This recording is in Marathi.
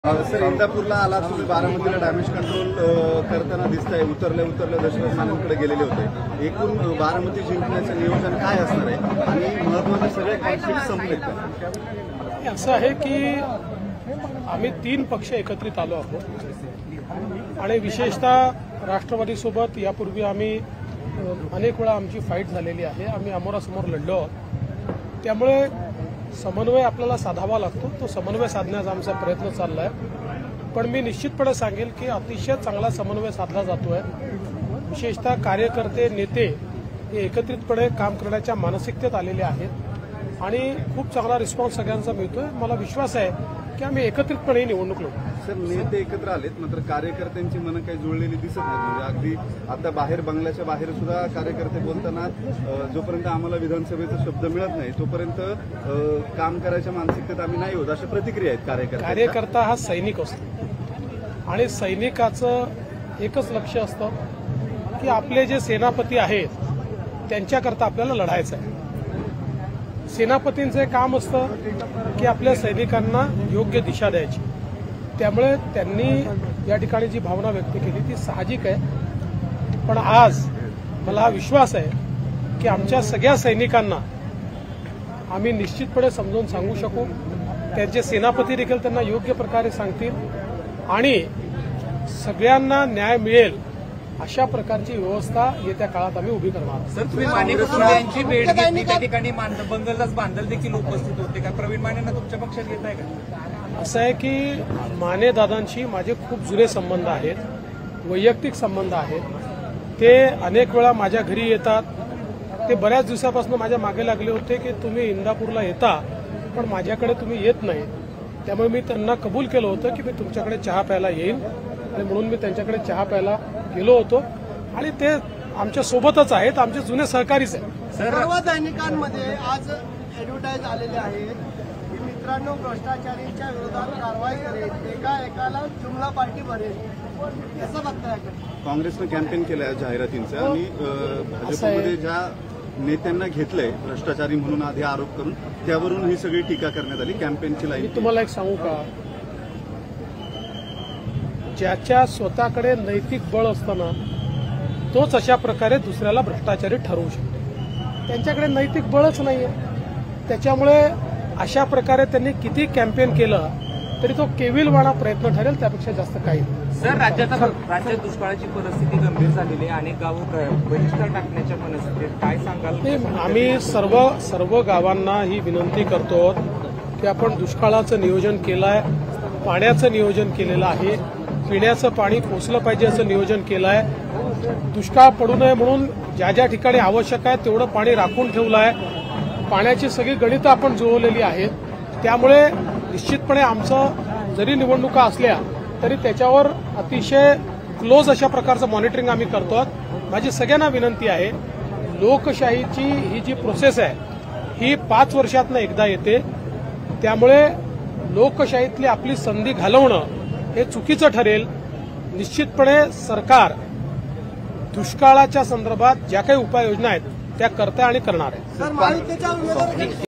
सर, इंदापूरला आला तुम्ही, बारामतीला डॅमेज कंट्रोल करताना दिसतंय. उतरले दशरथ नानांकडे गेलेले होते. एकूण बारामती जिंकण्याचं नियोजन काय असणार आहे आणि महत्त्वाचे सगळे कॉन्फ्लिक्ट संपले का? असं आहे की आम्ही 3 पक्ष एकत्रित आलो आहोत आणि विशेषतः राष्ट्रवादीसोबत यापूर्वी आम्ही अनेक वेळा आमची फाईट झालेली आहे. आम्ही अमोरासमोर लढलो आहोत. त्यामुळे समन्वय आपल्याला साधावा लागतो. तो समन्वय साधण्याचा आमचा प्रयत्न चालला आहे. पण मी निश्चितपणे सांगेल की अतिशय चांगला समन्वय साधला जातोय. विशेषतः कार्यकर्ते नेते हे एकत्रितपणे काम करण्याच्या मानसिकतेत आलेले आहेत आणि खूप चांगला रिस्पॉन्स सगळ्यांचा मिळतोय. मला विश्वास आहे की आम्ही एकत्रितपणे निवडणूक लढू. सर, नेते एकत्र आलेत, मात्र कार्यकर्त्यांची मनं काही जुळलेली दिसत नाहीत. म्हणजे अगदी आता बाहेर, बंगल्याच्या बाहेर सुद्धा कार्यकर्ते बोलताना जोपर्यंत आम्हाला विधानसभेचा शब्द मिळत नाही तोपर्यंत काम करायच्या मानसिकतेत आम्ही नाही होत, अशा प्रतिक्रिया आहेत कार्यकर्ता हा सैनिक असतो आणि सैनिकाचं एकच लक्ष असतं की आपले जे सेनापती आहेत त्यांच्याकरता आपल्याला लढायचं आहे. सेनापतींचं काम असतं की आपल्या सैनिकांना योग्य दिशा द्यायची. त्यामुळे त्यांनी या ठिकाणी जी भावना व्यक्त केली ती साहजिक आहे. पण आज मला हा विश्वास आहे की आमच्या सगळ्या सैनिकांना आम्ही निश्चितपणे समजावून सांगू शकू. त्यांचे सेनापती देखील त्यांना योग्य प्रकारे सांगतील आणि सगळ्यांना न्याय मिळेल अशा प्रकारची व्यवस्था येत्या काळात आम्ही उभी करणार. सर, तुम्ही माने कुटुंबियांची भेट घेतली, त्या ठिकाणी बंगलदास बांधल देखील उपस्थित होते का? प्रवीण मानेंना तुमच्या पक्षात घेत आहे का? असं आहे की माने दादांशी माझे खूप जुने संबंध आहेत, वैयक्तिक संबंध आहेत. ते अनेक वेळा माझ्या घरी येतात. ते बऱ्याच दिवसापासून माझ्या मागे लागले होते की तुम्ही इंदापूरला येता पण माझ्याकडे तुम्ही येत नाही. त्यामुळे मी त्यांना कबूल केलं होतं की मी तुमच्याकडे चहा प्यायला येईन आणि म्हणून मी त्यांच्याकडे चहा प्यायला गेलो होतो आणि ते आमच्या सोबतच आहेत, आमचे जुने सहकारीच आहेत. सर्व दैनिकांमध्ये आज ऍडव्हर्टाईज आलेले आहेत की मित्रांनो, भ्रष्टाचारींच्या विरोधात कारवाई करेल, एकाला जुमला पार्टी भरेल. कसं बघताय? काँग्रेसनं कॅम्पेन केलंय जाहिरातींचं आणि भाजपमध्ये ज्या नेत्यांना घेतलंय भ्रष्टाचारी म्हणून आधी आरोप करून त्यावरून ही सगळी टीका करण्यात आली. कॅम्पेनची लाईन. मी तुम्हाला एक सांगू का, ज्याच्या स्वतःकडे नैतिक बळ असताना तोच अशा प्रकारे दुसऱ्याला भ्रष्टाचारी ठरवू शकतो. त्यांच्याकडे नैतिक बळच नाहीये. त्याच्यामुळे अशा प्रकारे त्यांनी किती कॅम्पेन केलं तरी तो केविलवाणा प्रयत्न ठरेल, त्यापेक्षा जास्त काही नाही. सर, राज्यात दुष्काळाची परिस्थिती गंभीर झालेली आहे. अनेक गावं बहिष्कार टाकण्याच्या मनस्थितीत, काय सांगाल? आम्ही सर्व गावांना ही विनंती करतो की आपण दुष्काळाचं नियोजन केलं आहे, पाण्याचं नियोजन केलेलं आहे, पिण्याचं पाणी पोचलं पाहिजे असं नियोजन केलं आहे. दुष्काळ पडू नये म्हणून ज्या ज्या ठिकाणी आवश्यक आहे तेवढं पाणी राखून ठेवलं आहे. पाण्याची सगळी गणितं आपण जुळवलेली आहेत. त्यामुळे निश्चितपणे आमचं जरी निवडणुका असल्या तरी त्याच्यावर अतिशय क्लोज अशा प्रकारचं मॉनिटरिंग आम्ही करतो. माझी सगळ्यांना विनंती आहे, लोकशाहीची ही जी प्रोसेस आहे ही 5 वर्षातनं एकदा येते. त्यामुळे लोकशाहीतली आपली संधी घालवणं हे चुकीचं ठरेल. निश्चितपणे सरकार दुष्काळाच्या संदर्भात ज्या काही उपाययोजना आहेत त्या करते आणि करणार आहे.